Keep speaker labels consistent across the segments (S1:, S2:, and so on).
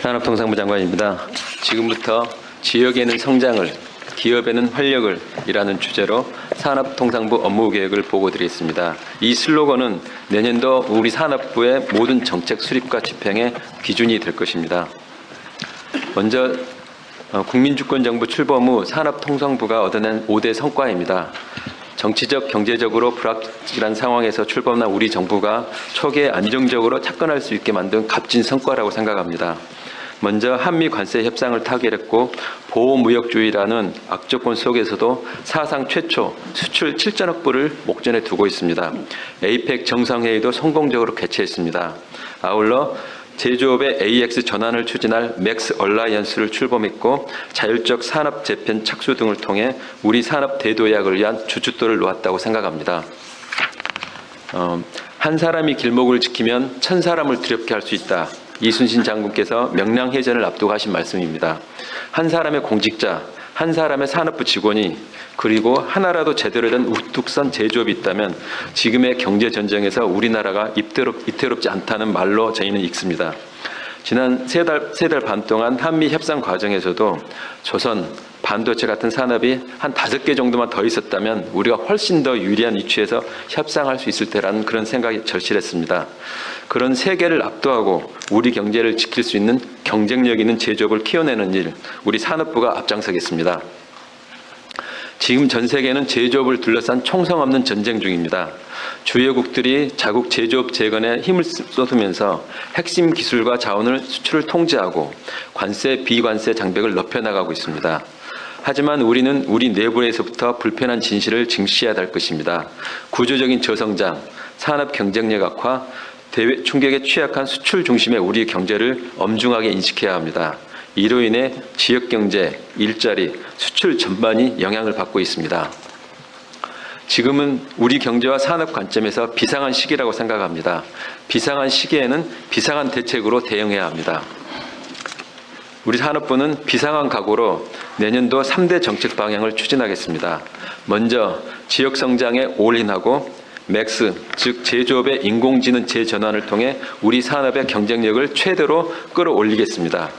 S1: 산업통상부 장관입니다. 지금부터 지역에는 성장을, 기업에는 활력을 이라는 주제로 산업통상부 업무계획을 보고드리겠습니다. 이 슬로건은 내년도 우리 산업부의 모든 정책 수립과 집행의 기준이 될 것입니다. 먼저 국민주권정부 출범 후 산업통상부가 얻어낸 5대 성과입니다. 정치적, 경제적으로 불확실한 상황에서 출범한 우리 정부가 초기에 안정적으로 착근할 수 있게 만든 값진 성과라고 생각합니다. 먼저 한미 관세 협상을 타결했고 보호무역주의라는 악조건 속에서도 사상 최초 수출 7천억 불을 목전에 두고 있습니다. 에이펙 정상회의도 성공적으로 개최했습니다. 아울러 제조업의 AX 전환을 추진할 맥스 얼라이언스를 출범했고 자율적 산업 재편 착수 등을 통해 우리 산업 대도약을 위한 주춧돌을 놓았다고 생각합니다. 한 사람이 길목을 지키면 천 사람을 두렵게 할 수 있다. 이순신 장군께서 명량해전을 앞두고 하신 말씀입니다. 한 사람의 공직자, 한 사람의 산업부 직원이 그리고 하나라도 제대로 된 우뚝 선 제조업이 있다면 지금의 경제전쟁에서 우리나라가 이태롭지 않다는 말로 저희는 읽습니다. 지난 세 달 반 동안 한미 협상 과정에서도 조선, 반도체 같은 산업이 한 5개 정도만 더 있었다면 우리가 훨씬 더 유리한 위치에서 협상할 수 있을 때라는 그런 생각이 절실했습니다. 그런 세계를 압도하고 우리 경제를 지킬 수 있는 경쟁력 있는 제조업을 키워내는 일, 우리 산업부가 앞장서겠습니다. 지금 전 세계는 제조업을 둘러싼 총성 없는 전쟁 중입니다. 주요국들이 자국 제조업 재건에 힘을 쏟으면서 핵심 기술과 자원을 수출을 통제하고 관세, 비관세 장벽을 높여나가고 있습니다. 하지만 우리는 우리 내부에서부터 불편한 진실을 증시해야 할 것입니다. 구조적인 저성장, 산업 경쟁력 악화, 대외 충격에 취약한 수출 중심의 우리 경제를 엄중하게 인식해야 합니다. 이로 인해 지역경제, 일자리, 수출 전반이 영향을 받고 있습니다. 지금은 우리 경제와 산업 관점에서 비상한 시기라고 생각합니다. 비상한 시기에는 비상한 대책으로 대응해야 합니다. 우리 산업부는 비상한 각오로 내년도 3대 정책 방향을 추진하겠습니다. 먼저 지역 성장에 올인하고 맥스, 즉 제조업의 인공지능 재전환을 통해 우리 산업의 경쟁력을 최대로 끌어올리겠습니다.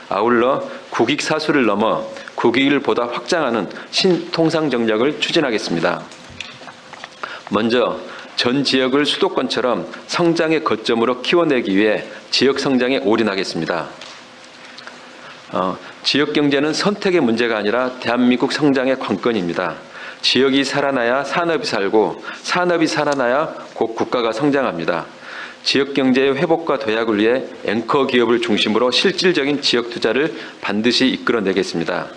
S1: 아울러 국익 사수를 넘어 국익을 보다 확장하는 신통상 전략을 추진하겠습니다. 먼저 전 지역을 수도권처럼 성장의 거점으로 키워내기 위해 지역 성장에 올인하겠습니다. 지역 경제는 선택의 문제가 아니라 대한민국 성장의 관건입니다. 지역이 살아나야 산업이 살고 산업이 살아나야 곧 국가가 성장합니다. 지역 경제의 회복과 도약을 위해 앵커 기업을 중심으로 실질적인 지역 투자를 반드시 이끌어내겠습니다.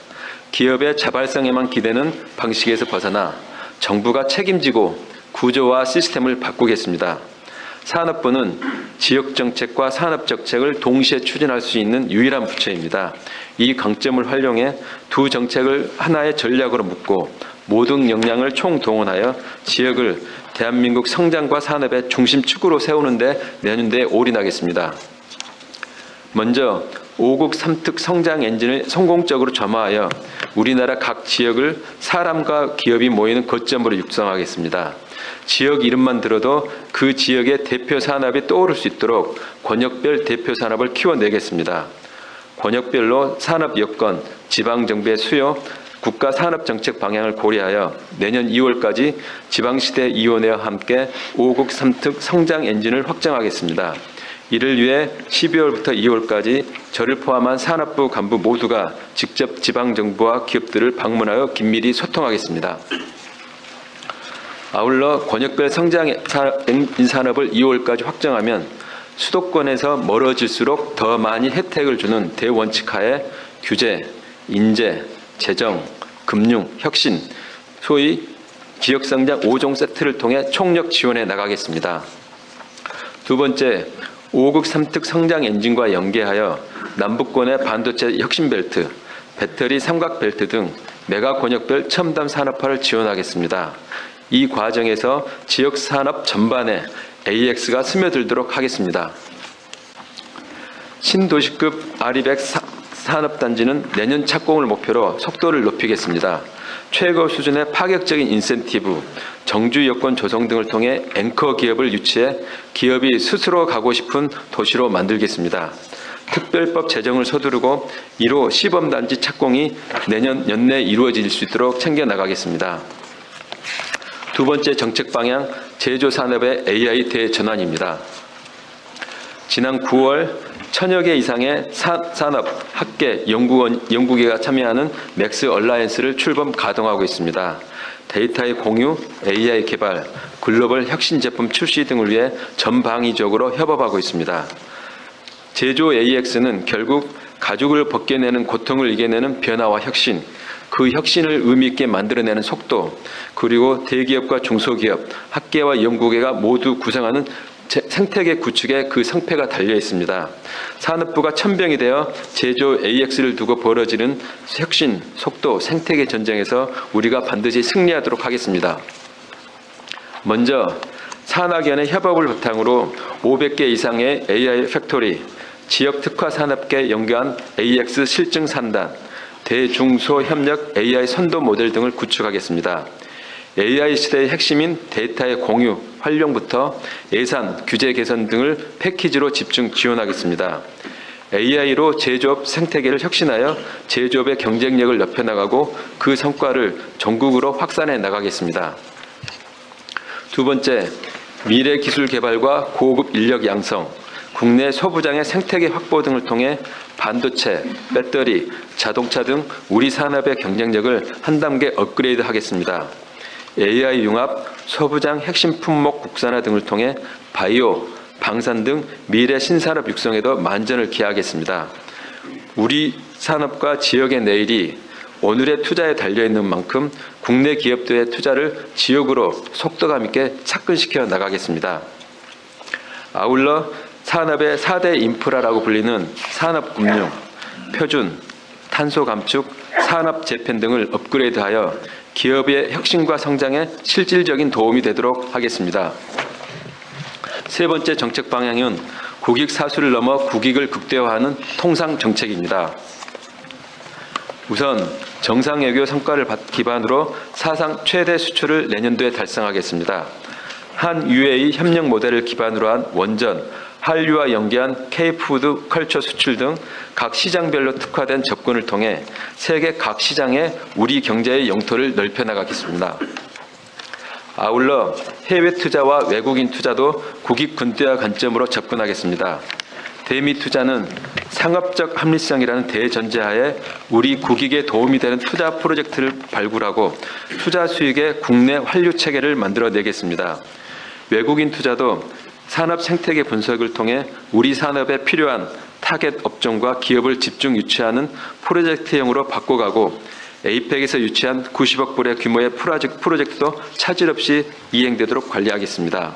S1: 기업의 자발성에만 기대는 방식에서 벗어나 정부가 책임지고 구조와 시스템을 바꾸겠습니다. 산업부는 지역정책과 산업정책을 동시에 추진할 수 있는 유일한 부처입니다. 이 강점을 활용해 두 정책을 하나의 전략으로 묶고 모든 역량을 총동원하여 지역을 대한민국 성장과 산업의 중심축으로 세우는 데 내년도에 올인하겠습니다. 먼저 5국 3특 성장 엔진을 성공적으로 점화하여 우리나라 각 지역을 사람과 기업이 모이는 거점으로 육성하겠습니다. 지역 이름만 들어도 그 지역의 대표 산업이 떠오를 수 있도록 권역별 대표 산업을 키워내겠습니다. 권역별로 산업 여건, 지방정부의 수요, 국가 산업정책 방향을 고려하여 내년 2월까지 지방시대위원회와 함께 5국 3특 성장 엔진을 확정하겠습니다. 이를 위해 12월부터 2월까지 저를 포함한 산업부 간부 모두가 직접 지방정부와 기업들을 방문하여 긴밀히 소통하겠습니다. 아울러 권역별 성장 산업을 2월까지 확정하면 수도권에서 멀어질수록 더 많이 혜택을 주는 대원칙하에 규제, 인재, 재정, 금융, 혁신, 소위 지역성장 5종 세트를 통해 총력 지원해 나가겠습니다. 두 번째, 5국 3특 성장 엔진과 연계하여 남북권의 반도체 혁신벨트, 배터리 삼각벨트 등 메가 권역별 첨단 산업화를 지원하겠습니다. 이 과정에서 지역 산업 전반에 AX가 스며들도록 하겠습니다. 신도시급 아리백 산업단지는 내년 착공을 목표로 속도를 높이겠습니다. 최고 수준의 파격적인 인센티브, 정주 여건 조성 등을 통해 앵커 기업을 유치해 기업이 스스로 가고 싶은 도시로 만들겠습니다. 특별법 제정을 서두르고 이로 시범단지 착공이 내년 연내 이루어질 수 있도록 챙겨나가겠습니다. 두 번째 정책 방향, 제조산업의 AI 대전환입니다. 지난 9월 1000여 개 이상의 산업, 학계, 연구계가 참여하는 맥스 얼라이언스를 출범 가동하고 있습니다. 데이터의 공유, AI 개발, 글로벌 혁신 제품 출시 등을 위해 전방위적으로 협업하고 있습니다. 제조 AX는 결국 가죽을 벗겨내는 고통을 이겨내는 변화와 혁신, 그 혁신을 의미 있게 만들어내는 속도, 그리고 대기업과 중소기업, 학계와 연구계가 모두 구성하는 생태계 구축에 그 성패가 달려 있습니다. 산업부가 천병이 되어 제조 AX를 두고 벌어지는 혁신, 속도, 생태계 전쟁에서 우리가 반드시 승리하도록 하겠습니다. 먼저 산학연의 협업을 바탕으로 500개 이상의 AI 팩토리, 지역 특화 산업계 연계한 AX 실증 산단, 대중소 협력 AI 선도 모델 등을 구축하겠습니다. AI 시대의 핵심인 데이터의 공유, 활용부터 예산, 규제 개선 등을 패키지로 집중 지원하겠습니다. AI로 제조업 생태계를 혁신하여 제조업의 경쟁력을 높여나가고 그 성과를 전국으로 확산해 나가겠습니다. 두 번째, 미래 기술 개발과 고급 인력 양성, 국내 소부장의 생태계 확보 등을 통해 반도체, 배터리, 자동차 등 우리 산업의 경쟁력을 한 단계 업그레이드 하겠습니다. AI 융합, 소부장 핵심 품목 국산화 등을 통해 바이오, 방산 등 미래 신산업 육성에도 만전을 기하겠습니다. 우리 산업과 지역의 내일이 오늘의 투자에 달려있는 만큼 국내 기업들의 투자를 지역으로 속도감 있게 착근시켜 나가겠습니다. 아울러 산업의 4대 인프라라고 불리는 산업금융, 표준, 탄소 감축, 산업 재편 등을 업그레이드하여 기업의 혁신과 성장에 실질적인 도움이 되도록 하겠습니다. 세 번째 정책 방향은 국익 사수를 넘어 국익을 극대화하는 통상 정책입니다. 우선 정상외교 성과를 기반으로 사상 최대 수출을 내년도에 달성하겠습니다. 한 UAE 협력 모델을 기반으로 한 원전, 한류와 연계한 K푸드 컬처 수출 등 각 시장별로 특화된 접근을 통해 세계 각 시장에 우리 경제의 영토를 넓혀나가겠습니다. 아울러 해외 투자와 외국인 투자도 국익 군대화 관점으로 접근하겠습니다. 대미 투자는 상업적 합리성이라는 대전제하에 우리 국익에 도움이 되는 투자 프로젝트를 발굴하고 투자 수익의 국내 환류 체계를 만들어내겠습니다. 외국인 투자도 산업 생태계 분석을 통해 우리 산업에 필요한 타겟 업종과 기업을 집중 유치하는 프로젝트형으로 바꿔가고 에이펙에서 유치한 90억 불의 규모의 프로젝트도 차질 없이 이행되도록 관리하겠습니다.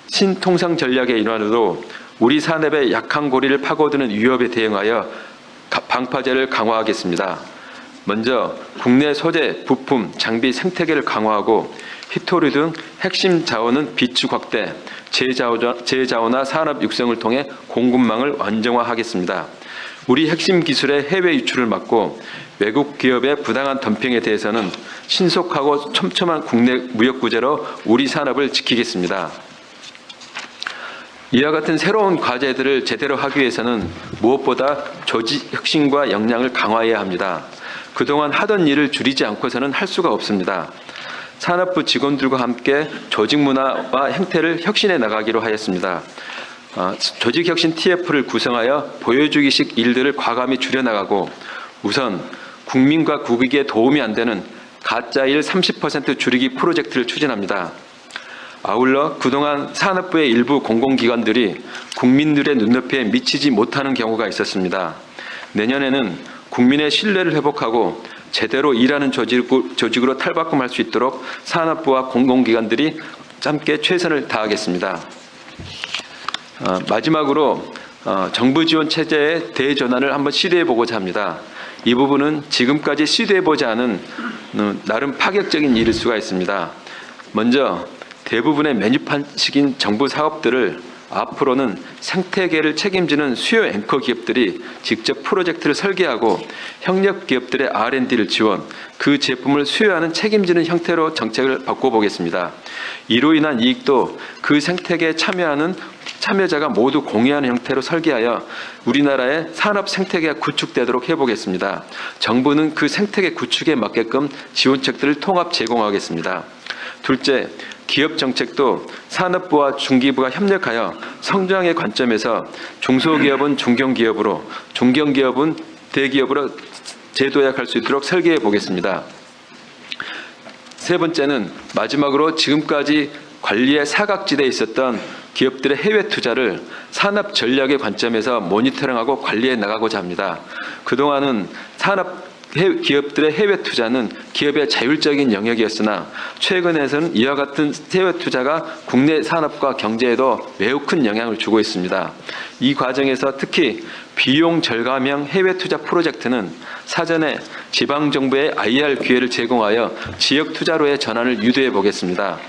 S1: 신통상 전략의 일환으로 우리 산업의 약한 고리를 파고드는 위협에 대응하여 방파제를 강화하겠습니다. 먼저 국내 소재, 부품, 장비 생태계를 강화하고 히토류 등 핵심 자원은 비축 확대, 재자원화 산업 육성을 통해 공급망을 안정화하겠습니다. 우리 핵심 기술의 해외 유출을 막고 외국 기업의 부당한 덤핑에 대해서는 신속하고 촘촘한 국내 무역 구제로 우리 산업을 지키겠습니다. 이와 같은 새로운 과제들을 제대로 하기 위해서는 무엇보다 조직 혁신과 역량을 강화해야 합니다. 그동안 하던 일을 줄이지 않고서는 할 수가 없습니다. 산업부 직원들과 함께 조직 문화와 행태를 혁신해 나가기로 하였습니다. 조직혁신 TF를 구성하여 보여주기식 일들을 과감히 줄여나가고 우선 국민과 국익에 도움이 안 되는 가짜일 30% 줄이기 프로젝트를 추진합니다. 아울러 그동안 산업부의 일부 공공기관들이 국민들의 눈높이에 미치지 못하는 경우가 있었습니다. 내년에는 국민의 신뢰를 회복하고 제대로 일하는 조직으로 탈바꿈할 수 있도록 산업부와 공공기관들이 함께 최선을 다하겠습니다. 마지막으로 정부 지원 체제의 대전환을 한번 시도해보고자 합니다. 이 부분은 지금까지 시도해보지 않은 나름 파격적인 일일 수가 있습니다. 먼저 대부분의 메뉴판식인 정부 사업들을 앞으로는 생태계를 책임지는 수요 앵커 기업들이 직접 프로젝트를 설계하고 협력 기업들의 R&D를 지원, 그 제품을 수요하는 책임지는 형태로 정책을 바꿔보겠습니다. 이로 인한 이익도 그 생태계에 참여하는 참여자가 모두 공유하는 형태로 설계하여 우리나라의 산업 생태계가 구축되도록 해보겠습니다. 정부는 그 생태계 구축에 맞게끔 지원책들을 통합 제공하겠습니다. 둘째, 기업 정책도 산업부와 중기부가 협력하여 성장의 관점에서 중소기업은 중견기업으로, 중견기업은 대기업으로 재도약할 수 있도록 설계해 보겠습니다. 세 번째는 마지막으로 지금까지 관리의 사각지대에 있었던 기업들의 해외 투자를 산업 전략의 관점에서 모니터링하고 관리해 나가고자 합니다. 그동안은 기업들의 해외 투자는 기업의 자율적인 영역이었으나 최근에는 이와 같은 해외 투자가 국내 산업과 경제에도 매우 큰 영향을 주고 있습니다. 이 과정에서 특히 비용 절감형 해외 투자 프로젝트는 사전에 지방정부의 IR 기회를 제공하여 지역 투자로의 전환을 유도해 보겠습니다.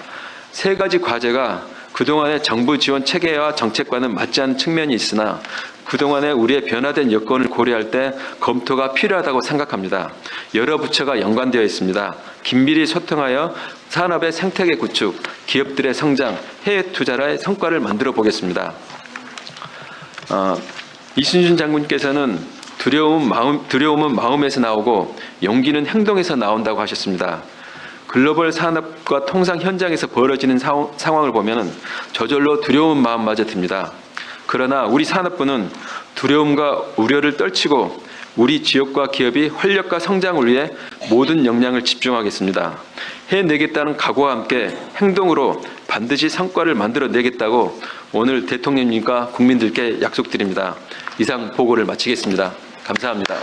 S1: 세 가지 과제가 그동안의 정부 지원 체계와 정책과는 맞지 않는 측면이 있으나 그동안의 우리의 변화된 여건을 고려할 때 검토가 필요하다고 생각합니다. 여러 부처가 연관되어 있습니다. 긴밀히 소통하여 산업의 생태계 구축, 기업들의 성장, 해외 투자의 성과를 만들어 보겠습니다. 이순신 장군께서는 두려움은 마음에서 나오고 용기는 행동에서 나온다고 하셨습니다. 글로벌 산업과 통상 현장에서 벌어지는 상황을 보면 저절로 두려운 마음마저 듭니다. 그러나 우리 산업부는 두려움과 우려를 떨치고 우리 지역과 기업이 활력과 성장을 위해 모든 역량을 집중하겠습니다. 해내겠다는 각오와 함께 행동으로 반드시 성과를 만들어내겠다고 오늘 대통령님과 국민들께 약속드립니다. 이상 보고를 마치겠습니다. 감사합니다.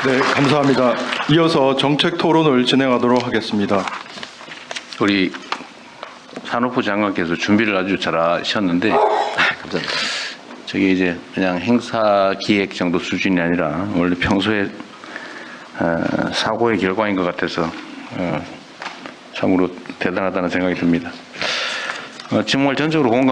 S2: 네, 감사합니다. 이어서 정책 토론을 진행하도록 하겠습니다.
S3: 우리 산업부 장관께서 준비를 아주 잘 하셨는데, 감사합니다. 저게 이제 그냥 행사 기획 정도 수준이 아니라 원래 평소에 사고의 결과인 것 같아서 참으로 대단하다는 생각이 듭니다. 정말 전적으로 공감.